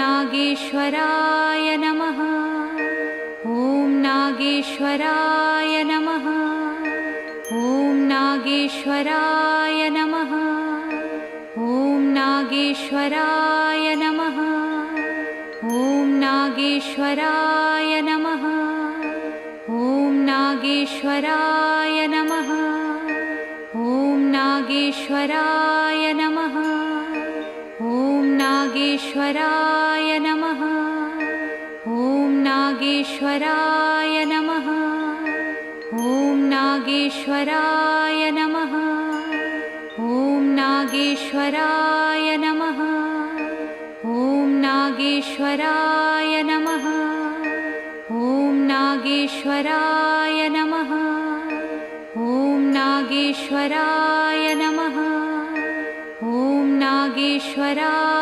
नागेश्वराय नमः। ॐ नागेश्वराय नमः। ॐ नागेश्वराय नमः। ॐ नागेश्वराय नमः। ॐ नागेश्वराय नमः। ॐ नागेश्वराय नमः। ॐ नागेश्वराय नमः। ॐ नागेश्वराय नमः। ॐ नागेश्वराय नमः। ॐ नागेश्वराय नमः। ॐ नागेश्वराय नमः। ॐ नागेश्वराय नमः। ॐ नागेश्वराय नमः। ॐ नागेश्वराय नमः। ॐ नागेश्वराय